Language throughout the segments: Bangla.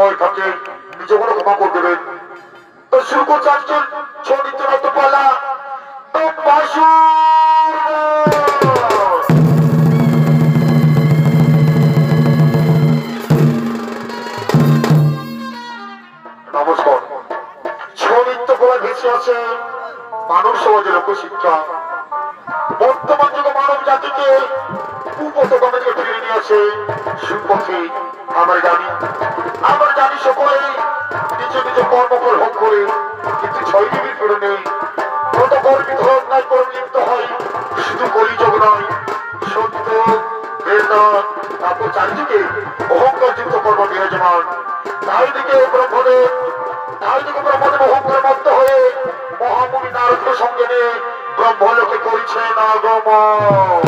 সময় থাকে নিজে কোনো ক্ষমা করে দেবেন। তো শুরু করছে আজকের ছৌ নৃত্য নাট্য পালা। নমস্কার। ছৌ নৃত্য পালা ভেসে আছে মানব সমাজের লোকশিক্ষা। বর্তমান যুগে মানব জাতিকে কুপথগামী থেকে ফিরে নিয়ে আসে সুপথে। আমরা জানি সকলেই নিজ নিজ কর্মফল ভোগ করে, কিন্তু ছয় দেবীর প্রেরণে কত কর্মী ধর্ম নাই কর্মে লিপ্ত হয়। শুধু কলিযুগ নয়, সত্য বেদনা তারপর চারিদিকে অহংকার যুক্ত কর্ম বিরাজমান। চারিদিকে ব্রহ্মদেব অহংকার মত্ত হয়ে মহামুনি নারদকে সঙ্গে নিয়ে ব্রহ্মলোকে করেছেন আগমন।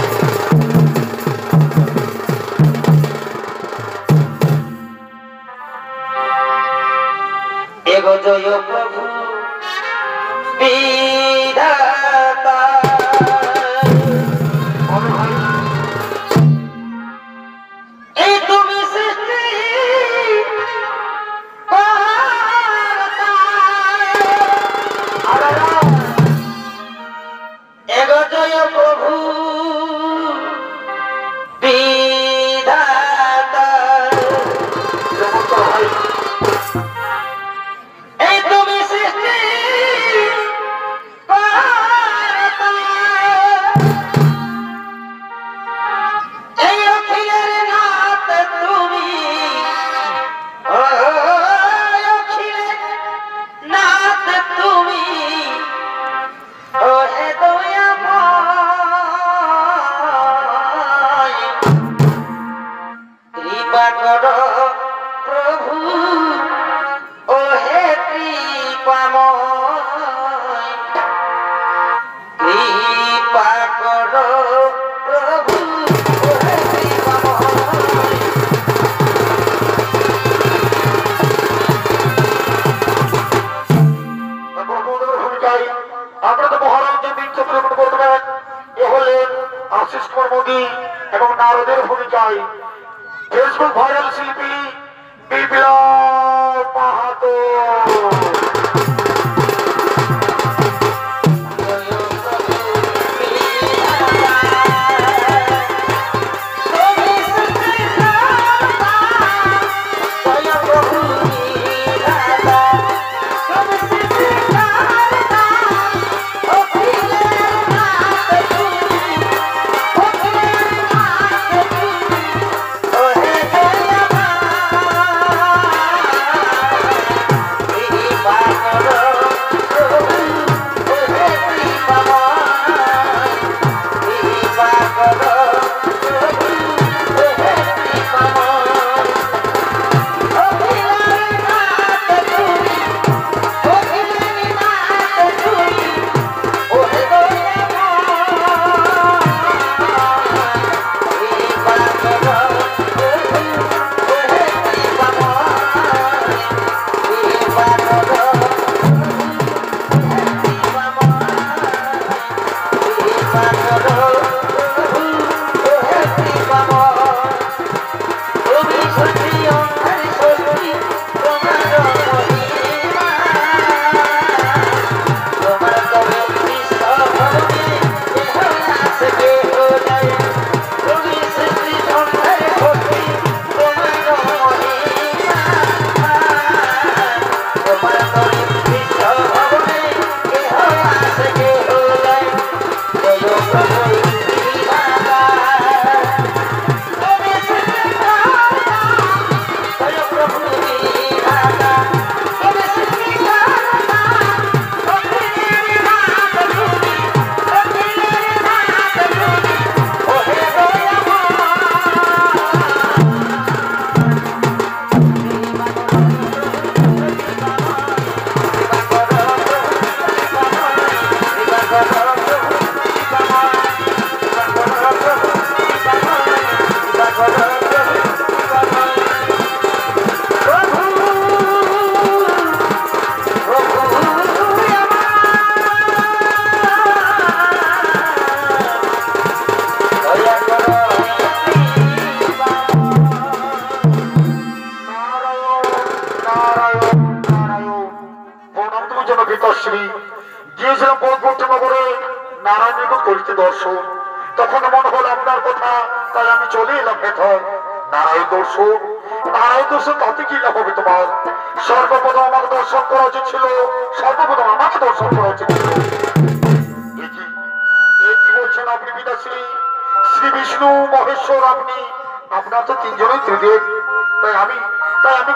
এগো জয় প্রভু বিধাতা, এই তুমি সৃষ্টি কর্তা। এগো জয় প্রভু বিধাতা, এই তুমি সৃষ্টি কর্তা, এই অখিলের নাথ তুমি, অখিলের নাথ তুমি, ও হে দয়াময়, কৃপা করো প্রভু, ও হে কৃপাময়, কৃপা করো প্রভু, ও হে কৃপাময়। ভূমিকায় আমরা তো মহারাজের বিজ্ঞাপন গ্রহণ করবেন। এ হলেন আশিস কুমার মোদী এবং নারদের ভূমিকায় ফেসবুক ভাইরাল শিল্পী বিপ্লব মাহাতো। পিতাশ্রী গিয়েছিলাম বলপট্টি নগরে নারায়ণ নিকট করিতে দর্শন। তখন মনে হল আপনার কথা, তাই আমি চলে এলাম ভেতর। নারায়ণ দর্শন, নারায়ণ দর্শন তাতে কি লাভ হবে তোমার? সর্বপ্রথম আমাকে দর্শন করা উচিত ছিল, সর্বপ্রথম আমাকে দর্শন করা উচিত ছিল। কি বলছেন আপনি পিতাশ্রী? শ্রী বিষ্ণু মহেশ্বর আপনি, আপনার তো তিনজনই ত্রিদেব, তাই আমি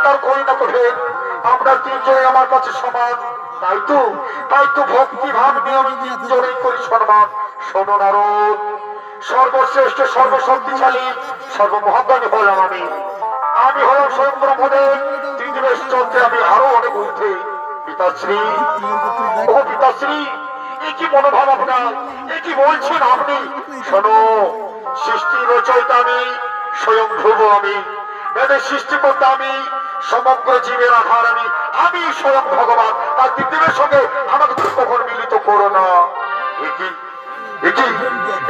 তার করি না কোঠে। আপনার তিনজনে আমার কাছে সমান, তাই তো ভক্তি ভাব নিয়ে আমি তিনজনেই করি সম্মান। শোনো নারদ, সর্বশ্রেষ্ঠ সর্বশক্তিশালী সর্বমহাজ্ঞানী হলাম আমি হলাম স্বয়ং ব্রহ্মদেব। ত্রিদিবেশ চন্দ্রে আমি আরো অনেক ঊর্ধ্বে। পিতাশ্রী, ও পিতাশ্রী, এ কি মনোভাব আপনার? এ কি বলছেন আপনি? শোনো, সৃষ্টি রচয়িতা আমি, স্বয়ং ধ্রুব আমি, বেদের সৃষ্টি করতে আমি, সমগ্র জীবের আধার আমি স্বয়ং ভগবান। তার ত্রিদেবের সঙ্গে আমাকে তুমি কখন মিলিত করো না।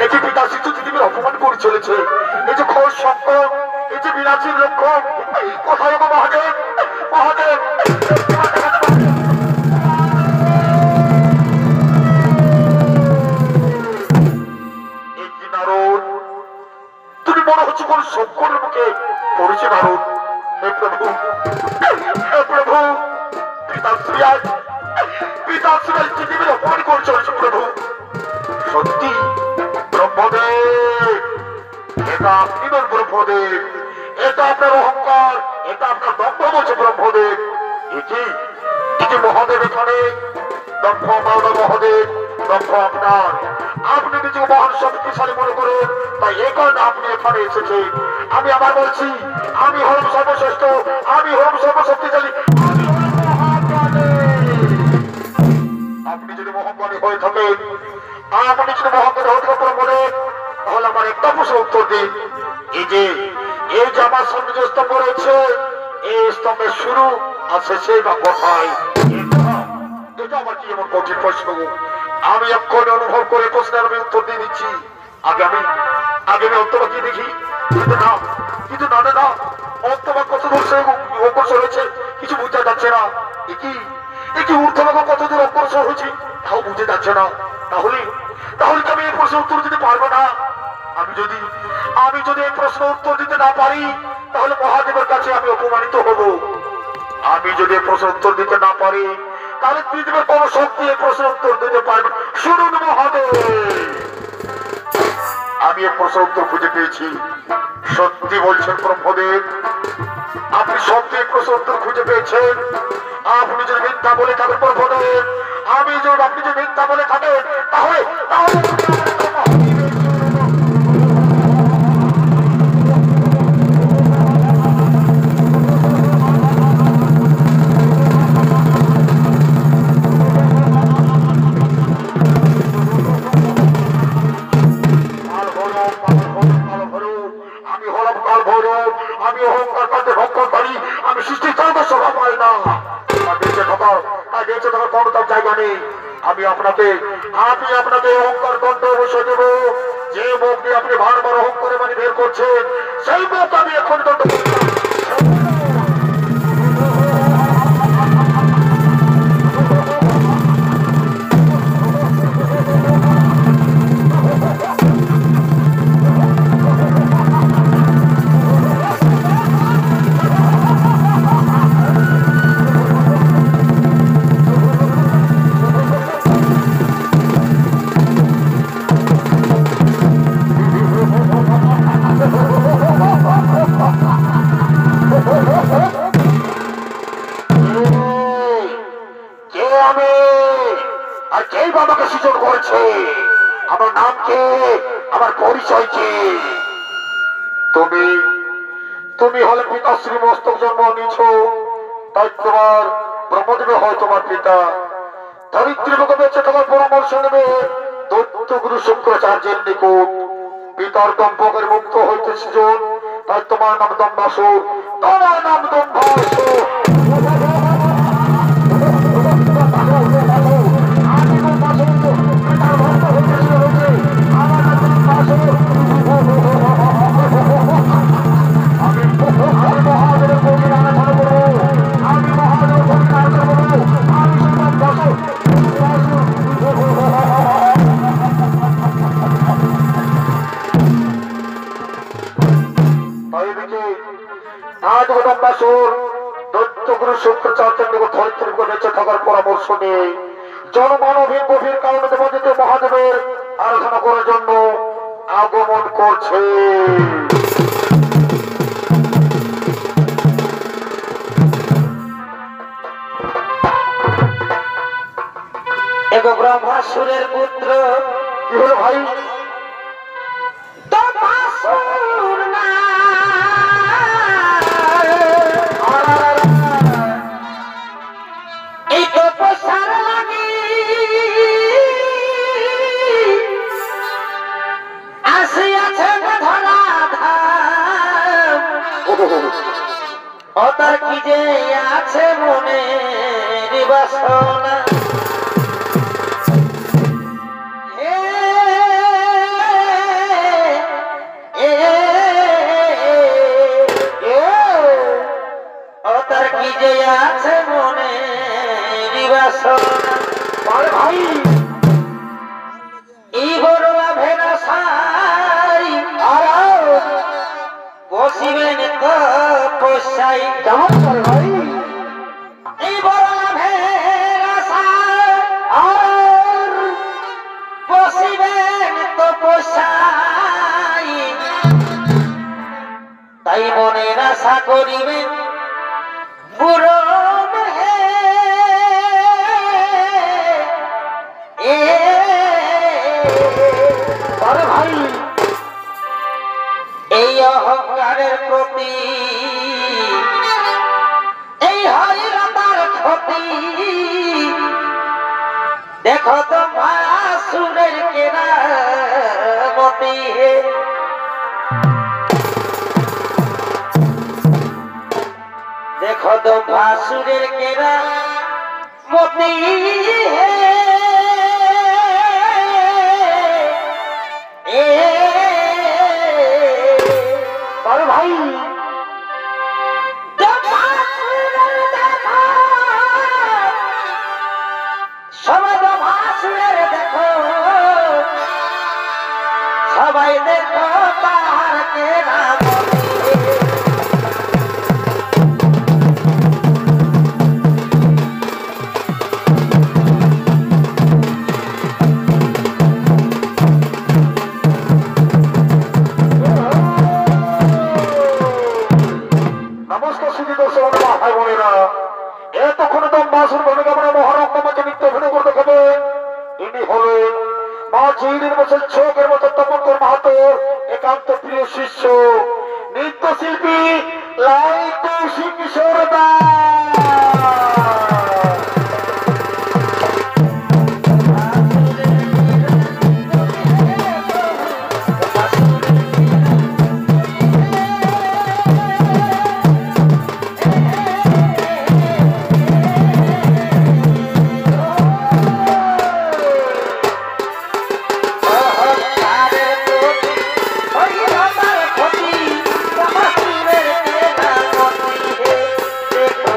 এটি পিতাশ্রী তো ত্রিদেবের অপমান করে চলেছে। এই যে ঘোষ সংকট, এই যে বিরাজির লক্ষণ, কোথায় গো মহাদেব? মহাদেব, তুমি মনে হচ্ছে কোন সংকটের মুখে পড়েছে নারদ। হে প্রভু, হে প্রভু, পিতাশ্রী আজ পৃথিবীর অপমান করে চলেছে প্রভু। সত্যি ব্রহ্মদেব, এটা আপনি নন ব্রহ্মদেব, এটা আপনার অহংকার, এটা আপনার দম্ভ বলছে ব্রহ্মদেব। এটি মহাদেব এখানে, দম্ভ মহাদেব, দম্ভ আপনার। আপনি নিজেকে মহান শক্তিশালী মনে করেন, তাই এই কারণে আপনি এখানে এসেছেন। আমি আবার বলছি, আমি হলাম সর্বশ্রেষ্ঠ, আমি হলাম সর্বশক্তিশালী, আমি হলাম মহাজ্ঞানী। আপনি যদি মহাজ্ঞানী হয়ে থাকেন, আপনি যদি মহাজ্ঞানী হতে পারেন, তাহলে আমার একটা প্রশ্ন উত্তর দিন। এই যে আমার সামনে যে স্তম্ভ রয়েছে, এই স্তম্ভের শুরু আর শেষে বা কোথায়? এটা আমার কি এমন কঠিন প্রশ্ন? আমি এক্ষণে অনুভব করে প্রশ্নের আমি উত্তর দিয়ে দিচ্ছি। আগে আমি অন্তবাকি দেখি, কিন্তু না অন্তবাক কত দূর সে অগ্রসর হয়েছে কিছু বুঝতে যাচ্ছে না। একই ঊর্ধ্ববাক কত দূর অগ্রসর হয়েছে তাও বুঝতে যাচ্ছে না। তাহলে কি আমি এই প্রশ্নের উত্তর দিতে পারবো না? আমি যদি এই প্রশ্ন উত্তর দিতে না পারি, তাহলে মহাদেবের কাছে আমি অপমানিত হব। আমি যদি এই প্রশ্ন উত্তর দিতে না পারি, তাহলে পৃথিবীর কোন শক্তি এই প্রশ্নের উত্তর দিতে পারবে? শুনুন মহাদেব, আমি এই প্রশ্নের উত্তর খুঁজে পেয়েছি। সত্যি বলছেন ব্রহ্মদেব, আপনি সত্যি এই প্রশ্নের উত্তর খুঁজে পেয়েছেন। আপনি যদি মিথ্যা বলে থাকেন ব্রহ্মদেব, আপনি যদি মিথ্যা বলে থাকেন, তাহলে আমি অহংকার করতে ভক্ষণকারী, আমি সৃষ্টি চাঁদ স্বভাব হয় না। বেঁচে থাকার কোনো তার জায়গা নেই। আমি আপনাকে অহংকার দণ্ড অবশ্যই দেব। যে মুখ দিয়ে আপনি বারবার অহংকারে মানে বের করছেন, সেই মুখ আমি এখন দণ্ড আমার নাম কে, আমার পরিচয় কি? তুমি হলে পিতাশ্রী মস্তক জন্ম নিছ, তাই তোমার ব্রহ্মদেব হয় তোমার পিতা। ধরিত্রী লোকে বেঁচে তোমার পরামর্শ নেবে দৈত্য গুরু শুক্রাচার্যের নিকট। পিতার দম্ভকের মুক্ত হইতে সৃজন, তাই তোমার নাম দম্ভাসুর, তোমার নাম দম্ভাসুর। আমি মহাদেব ধর্মগুরু শুক্রাচার্যের নিকট ধরিত্রী বেঁচে থাকার পরামর্শ নিয়ে জনমানবের গভীর কারণে দেবাদিত্য মহাদেবের আরাধনা করার জন্য আগমন করছে। এগো ব্রহ্মাসুরের পুত্র কি হলো ভাই? দম্বাসুর না এই তপস্যার লাগি আসিয়াছে ধরা ধাম ও তার কি যে আছে মনে বাসনা আছে মনে ভাই এই বড় লাভের আশাই বসিবেন তপস্যাই কেমন করে ভাই? এই বড় লাভের আশায় আর বসিবেন তপস্যাই তাই মনের আশা করিবেন পূরণ ভাই এই অহংকারের প্রতি এই হইরতার ক্ষতি দেখো তো ভাসুরের কেরামতি দেখো তো ভাসুরের কেরামতি ভাই সবাই তো ভাসুরের দেখো সবাই দেখো তার কেরামতি এতক্ষণে তো মাসুর ভূমিকামনা মহারক তোমাকে নিত্য অভিনয় করে দেখাবে। ইনি হলেন মা জিনের বছর চোখের মতো তপনকর মাহাতো একান্ত প্রিয় শিষ্য নৃত্যশিল্পী লাইটু সিং সরদার। দেখো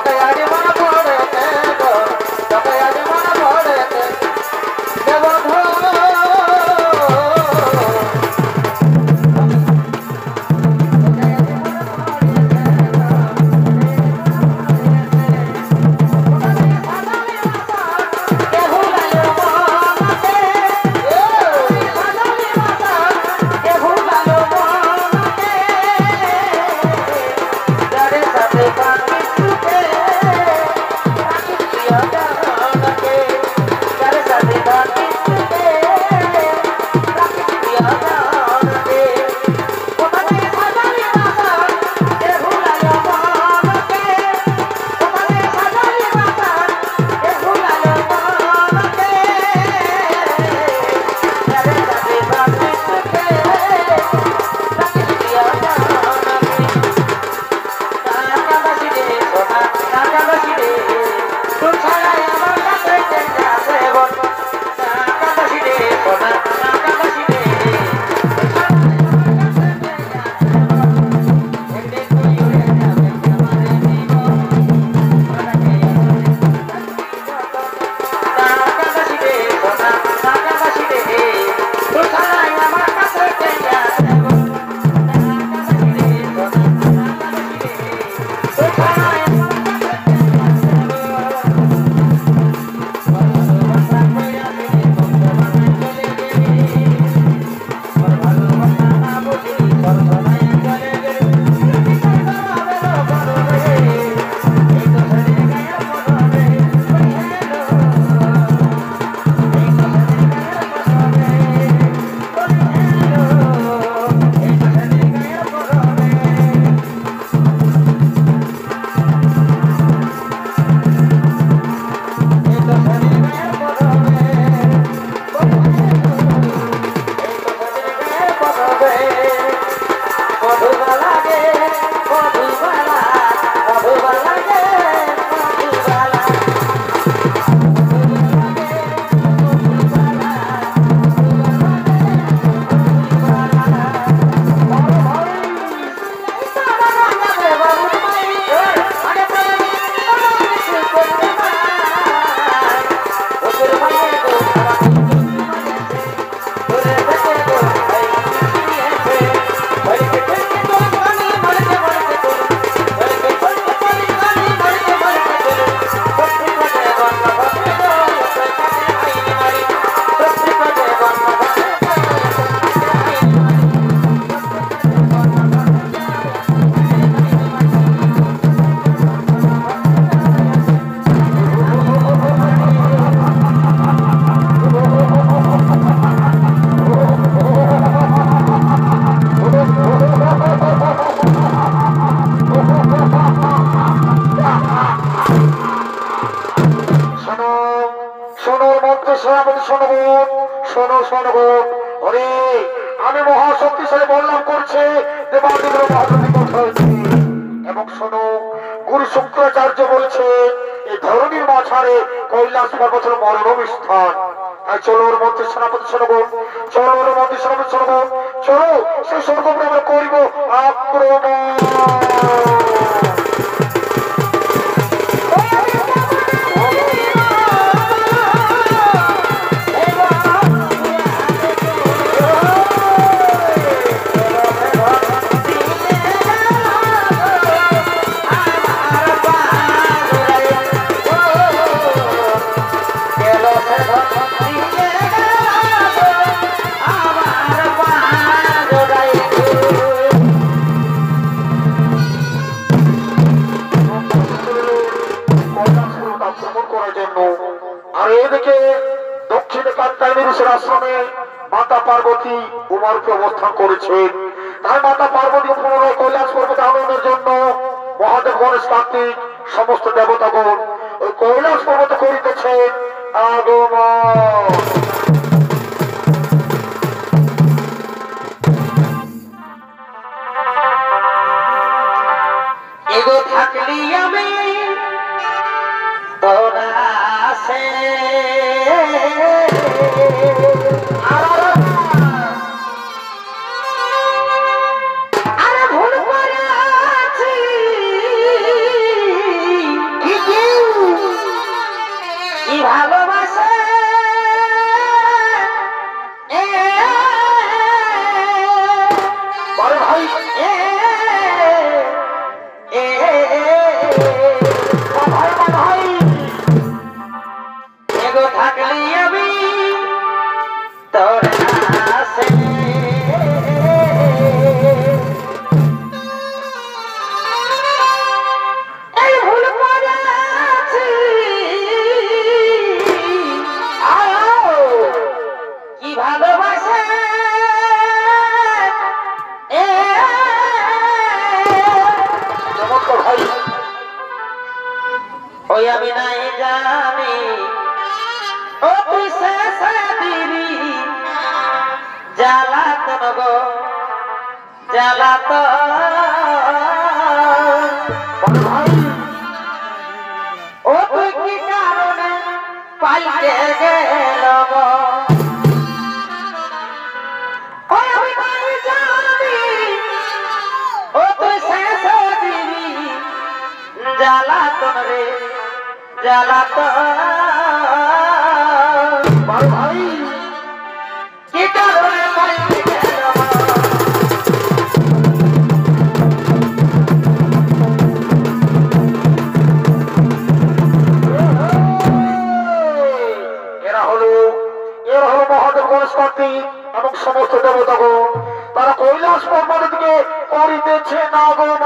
Bye. শোনো শোনো গো ওরে আমি মহাশক্তিশালী বললাম করছে দেবাদিগুলো মহাশক্তি কোথায় এবং শোনো গুরু শুক্রাচার্য বলছে এই ধরনীর মাঝারে কৈলাস পর্বতের মরণম স্থান। তাই চলো ওর মধ্যে সেনাপতি শোনবো, চলো ওর মধ্যে সেনাপতি শোনবো, চলো সে স্বর্গপুরে আমরা করিব আক্রমণ। আর এদিকে দক্ষিণে কাত্তায়নের আশ্রমে মাতা পার্বতী উমারূপে অবস্থান করেছেন। তাই মাতা পার্বতী পুনরায় কৈলাস পর্বতে আরোহণের জন্য মহাদেব গণেশ কার্তিক সমস্ত দেবতাগণ ওই কৈলাস পর্বতে করিতেছেন আগমন। এগো থাকলি আমি তোরা আছে আরে ভুল করে আছি কি ভালোবাসে আরে ভাই এগো থাকলি আমি তোর আছে এই ভুল করে আছি কি ভালোবাসে চমৎকার ভাই ওই আমি নাই জানি ও তুই শেষে দিবি জ্বালাতন গো জ্বালাতন ও তুই কি কারণে পাইতে গেল গো? ওই আমি নাই জানি ও তুই শেষে দিবি জ্বালাতন রে জ্বালাতন ভাই কি কারণে পাইতে গেল গো? এরা হলো মহাদেব গণেশ কার্তিক এবং সমস্ত দেবতাগণ তারা কৈলাস পর্বতের দিকে করিতেছে আগমন।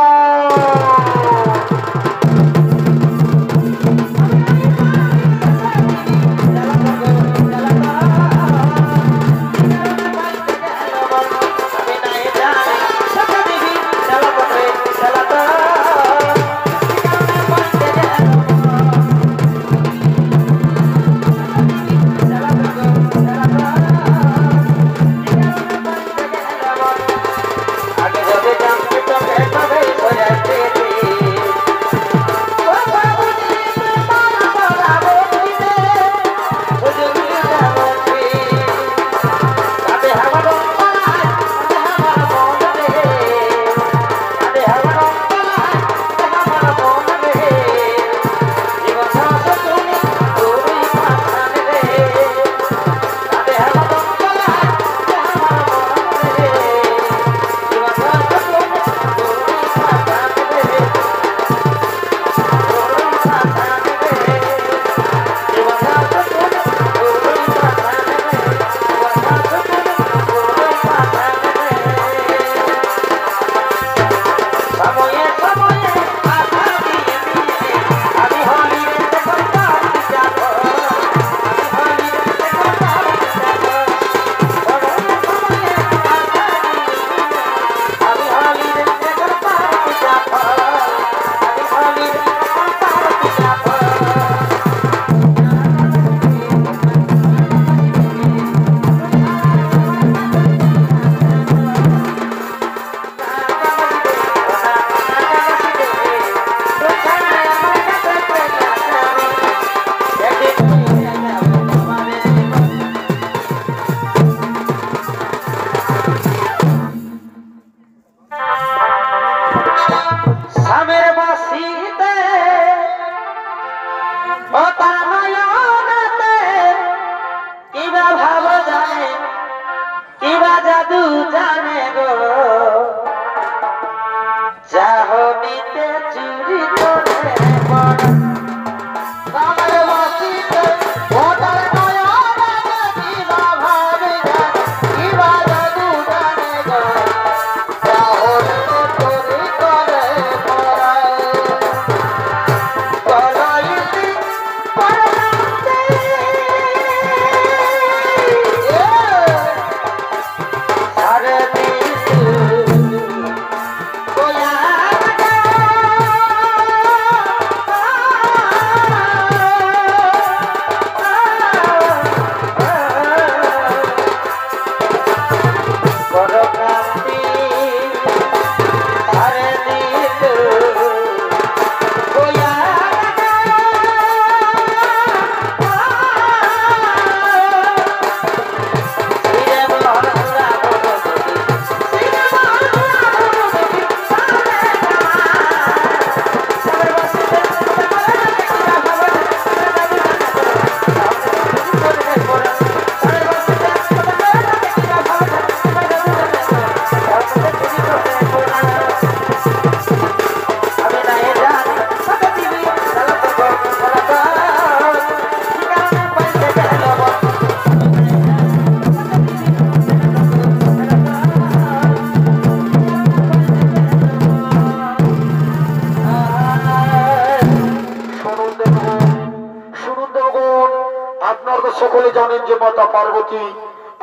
মাতা পার্বতী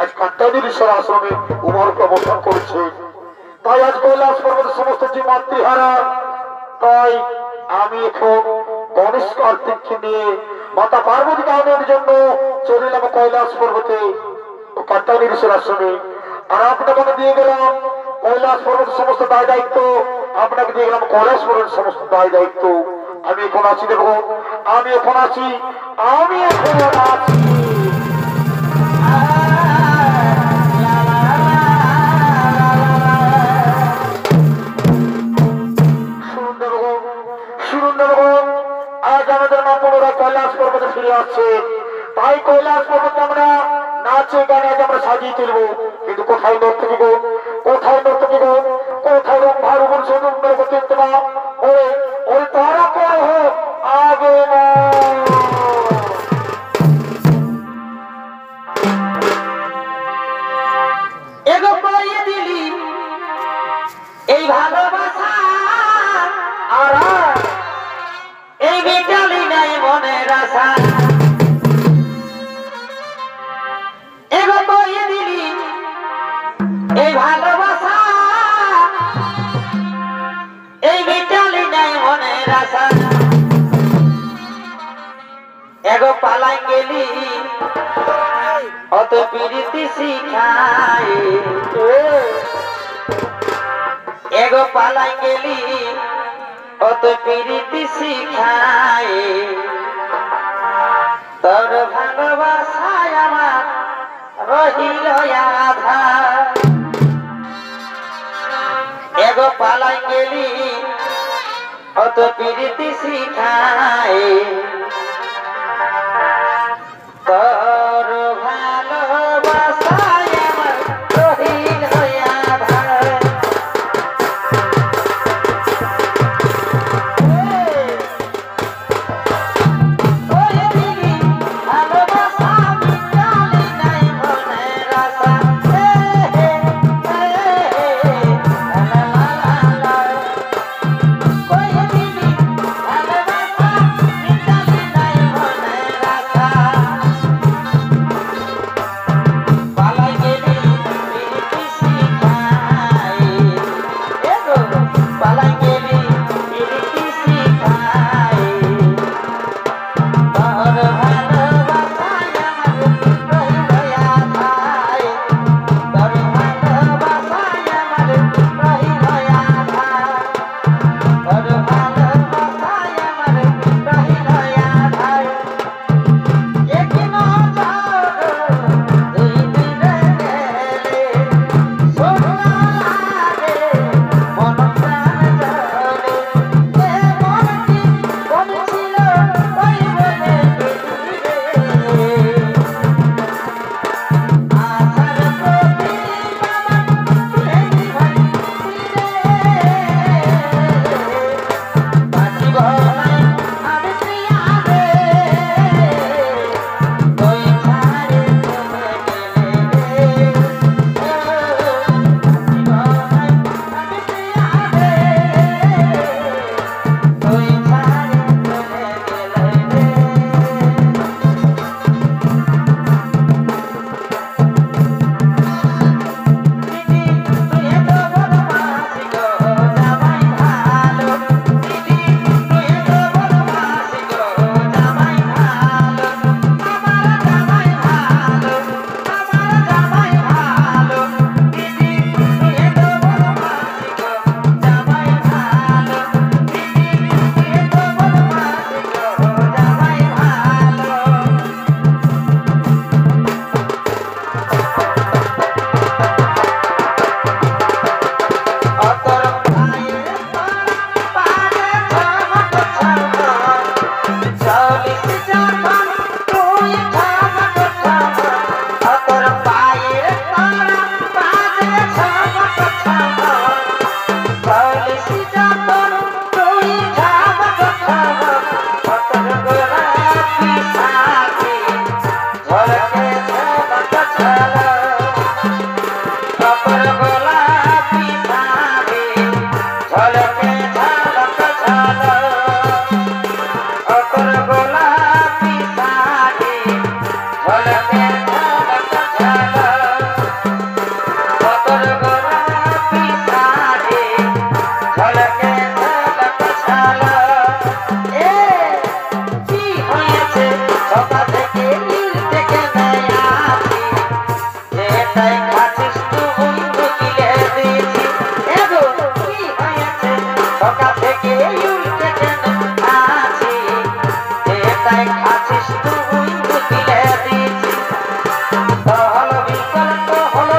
আজ কাত্যায়নীশ্বর আশ্রমে উমর প্রবর্তন করেছে। তাই আজ কৈলাস পর্বতের সমস্ত যে মাতৃহারা, তাই আমি এখন গণেশ কার্তিককে নিয়ে মাতা পার্বতীকে আনার জন্য চলে এলাম কৈলাস পর্বতে কাত্যায়নীশ্বর আশ্রমে। আর আপনাকে দিয়ে গেলাম কৈলাস পর্বতের সমস্ত দায় দায়িত্ব, আপনাকে দিয়ে গেলাম কৈলাস পর্বতের সমস্ত দায় দায়িত্ব। আমি এখন আছি, দেখো আমি এখন আছি, আমি এখন আছি। আজ আমাদের মা পুনরায় কৈলাস পর্বতে ফিরে আসছে। তাই কৈলাস পর্বতে আমরা নাচে গানে আজ আমরা সাজিয়ে তুলবো। কিন্তু কোথায় নর্তকী গো, কোথায় নর্তকী গো, কোথায় রম্ভার উপর সুন্দর চিত্রা ওই তারা করে হোক আগে না। এগো করিয়ে দিলি এই ভালোবাসা, আর এই বিকালি নাই মনের আশা। এগো করিয়ে দিলি এই ভালোবাসা, এই বিকালি নাই মনের আশা। এগো পালাই গেলি অত পিরিতি শিখায়, এগো পালাই গেলি অত পিরিতি শিখায়। তোর ভালোবাসায় আমার রহিল আধা। এগো পালাই গেলি অত পিরিতি শিখায়। তোর ভালোবাসায় আমার রহিল আধা।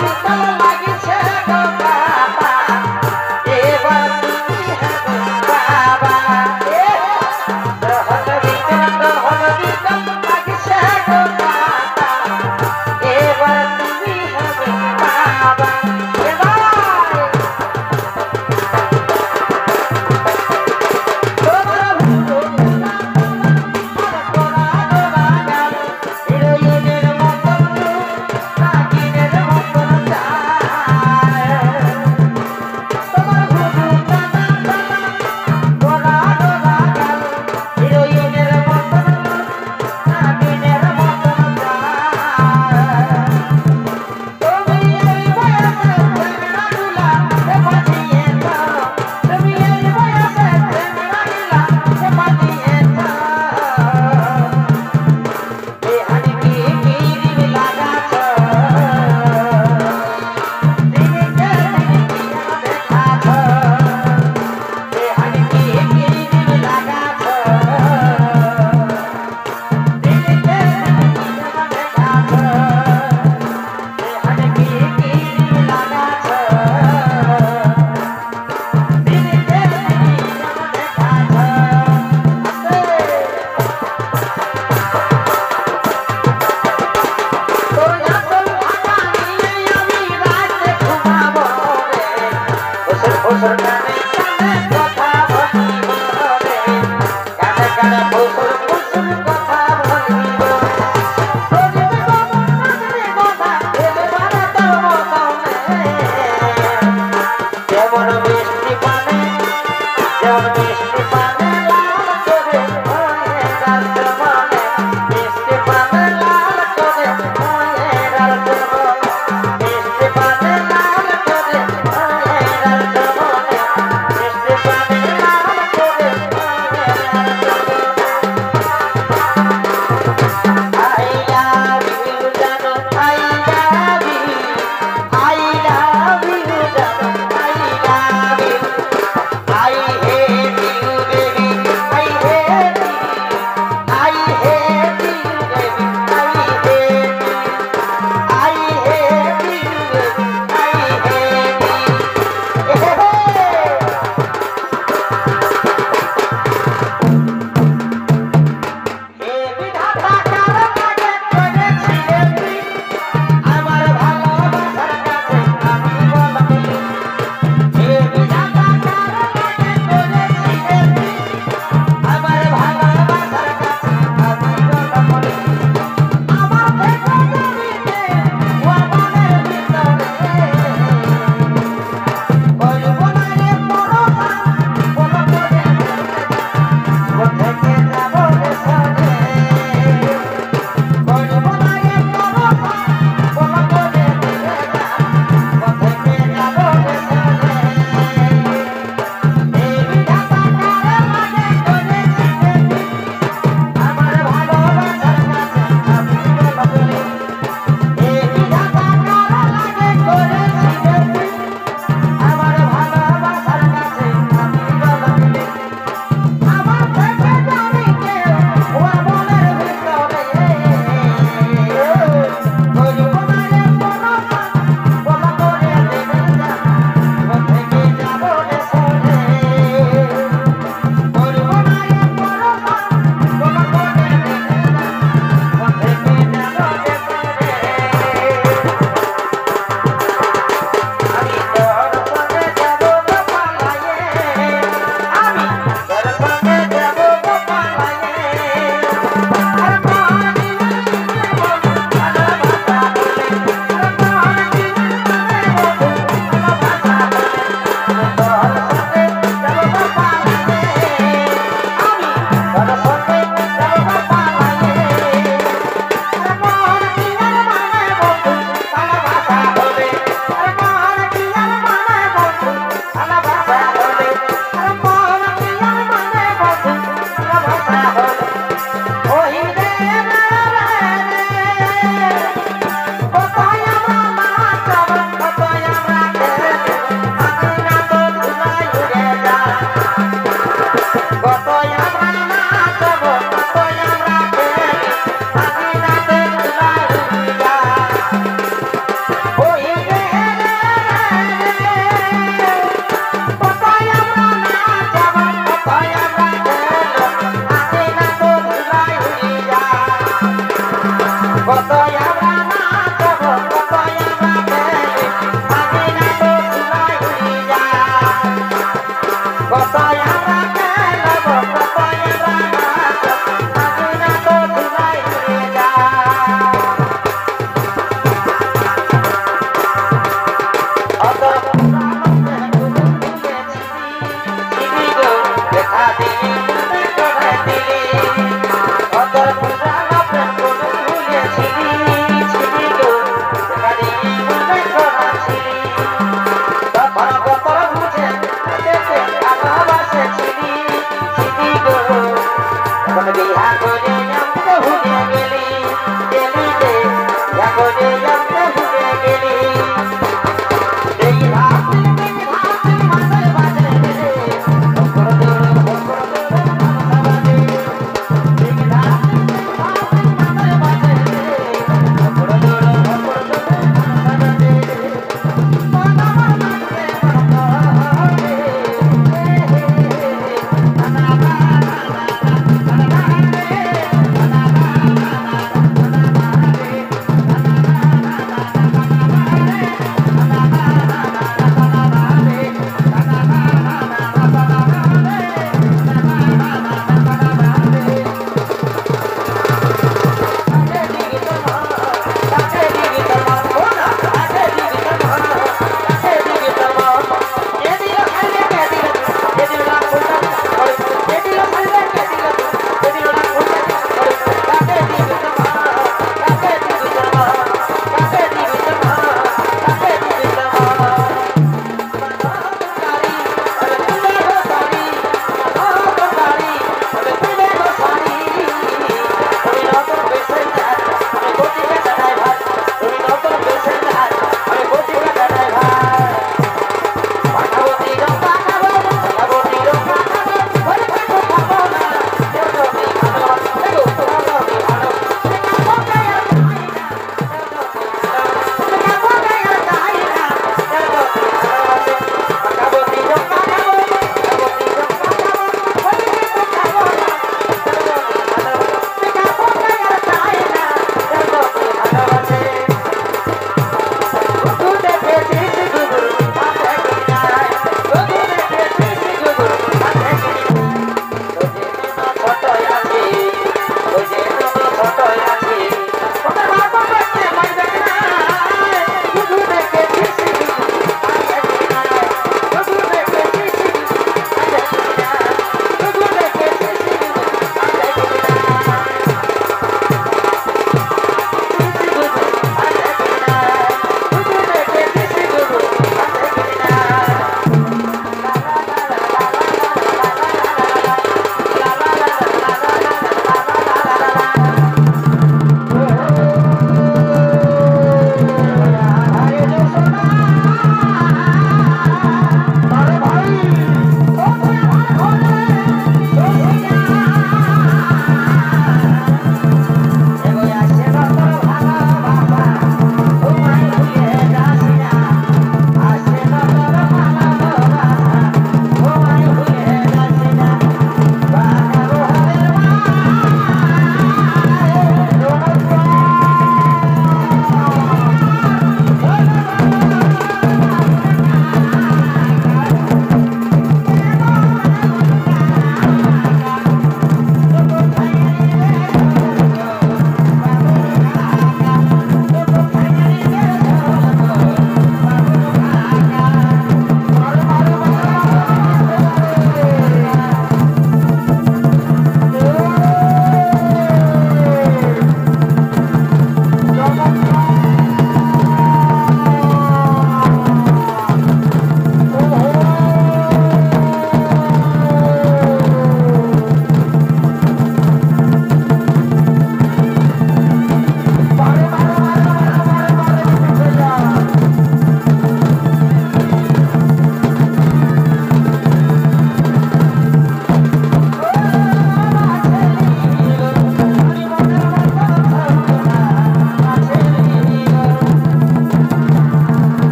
বিকাল লাগিছে গো বাবা এবার তুমি হবে বাবা রহল বিকাল লাগিছে গো বাবা এবার তুমি হবে বাবা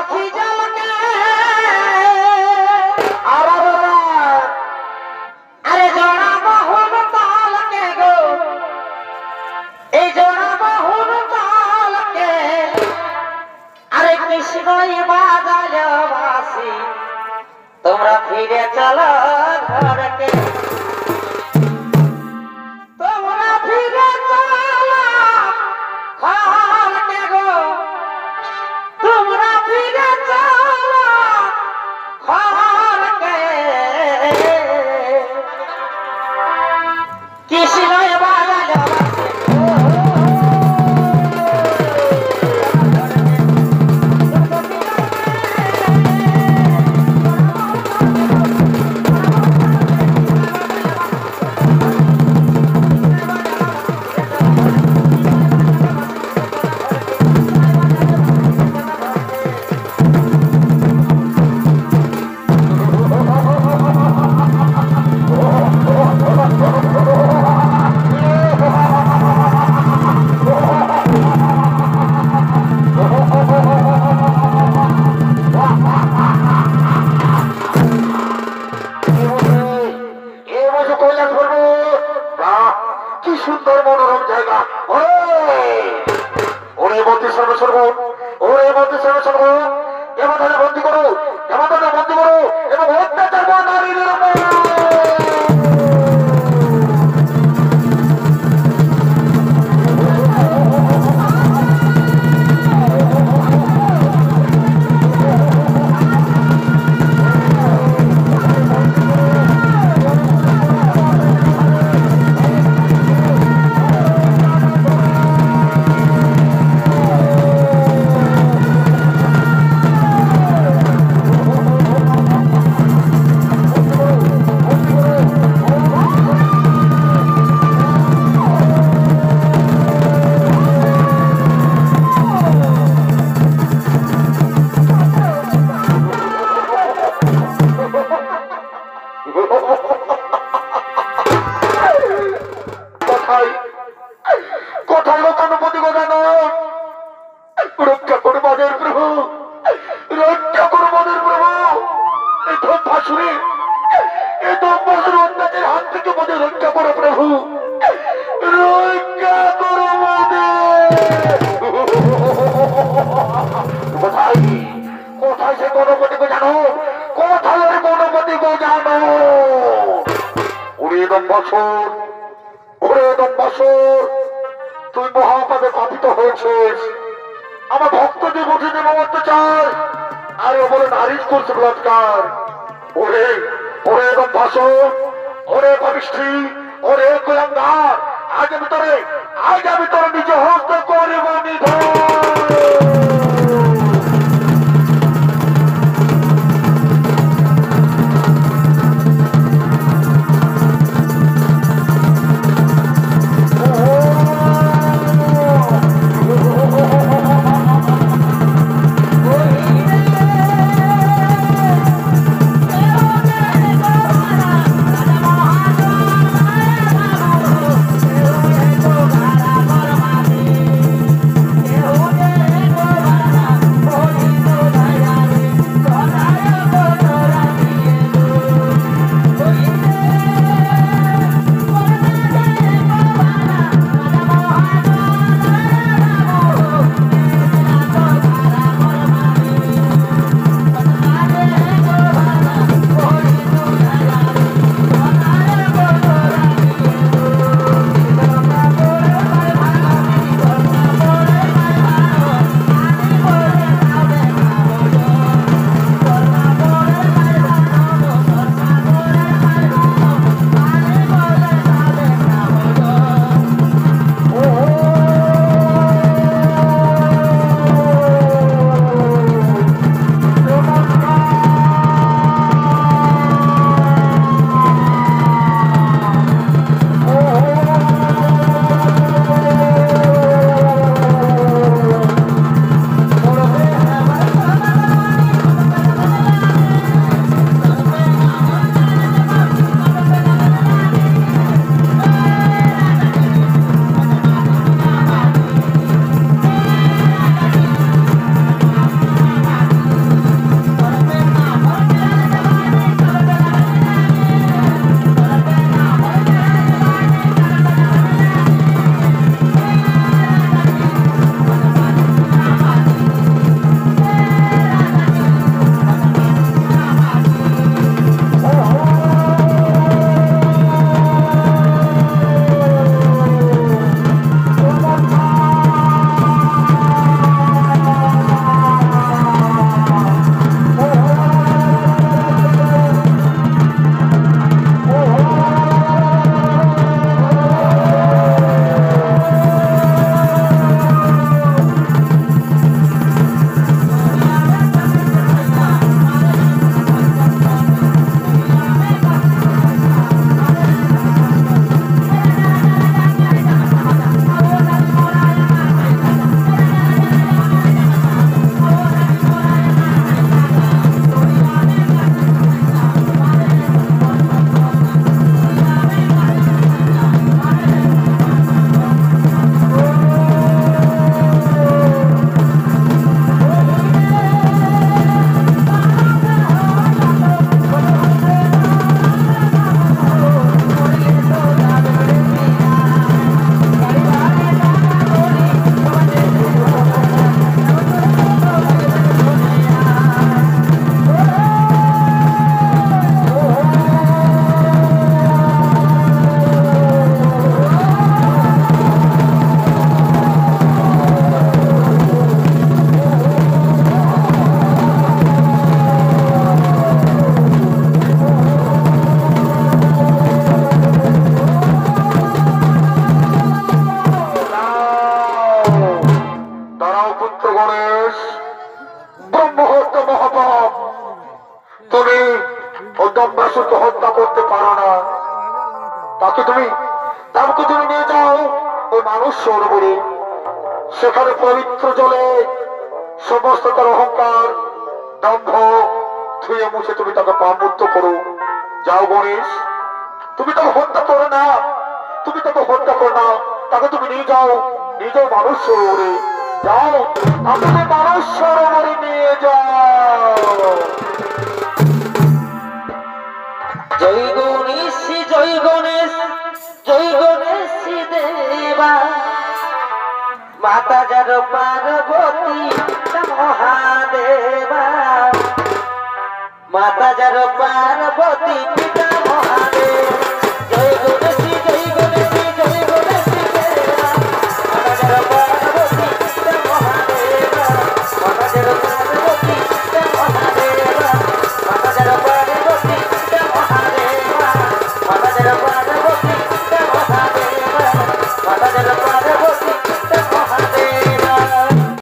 আখি জলকে আরে জোড়া বহুল তালকে গো এই জোড়া বহুল তালকে আরে কৃষ্ণই বাজায় বাসি তোমরা ফিরে চলো ঘরকে তোমরা ফিরে চলো ঘরকে গো তোমরা ফিরে চলো ঘরকে কৃষ্ণই বাজায় বাসি কি সুন্দর মনোরম জায়গা ওরে বন্দি সর্বসর্ব ওরে বন্দি সর্বসর্ব এমাদারে বন্দি করো এমাদারে বন্দি করো এবং অত্যাচার নারী নির্মূল কোথায় লোকানুপতি গোজানো রক্ষা করো মদের প্রভু রক্ষা করো মদের প্রভু এই তো ফাঁসুরি এই তো বছর অন্যাদের হাত থেকে মদের রক্ষা করো প্রভু রক্ষা করো মদের কোথায় কোথায় সে গণপতি গোজানো কোথায় ওর গণপতি গোজানো ওরে দম বছর ওরে দম বছর তুই মহাপাপে পাপিত হয়েছিস আমার ভক্তদের বুঝে দেব অত্যাচার আর ও বলে নারীজ করছে বলাৎকার ওরে ওরে একদম ভাষণ ওরে পাপিষ্ঠী ওরে গোলাঙ্গার আজ আমি তোরে নিজে হস্ত করব নিধন Oh, চন্দ্রাসুরকে হত্যা করতে পারো না, তাকে তুমি নিয়ে যাও ওই মানুষ সরোবরে। সেখানে পবিত্র জলে সমস্ত তার অহংকার দম্ভ ধুয়ে মুছে তুমি তাকে পাপমুক্ত করো। যাও গণেশ, তুমি তাকে হত্যা করো না, তাকে তুমি নিয়ে যাও মানুষ সরোবরে। যাও, আমাকে মানুষ সরোবরে নিয়ে যাও। জয় গণেশ, জয় গণেশ, জয় গণেশ দেবা, মাতা যার পার্বতী মহাদেবা, মাতা যার পার্বতী পিতা মহাদেব। জয় গণেশ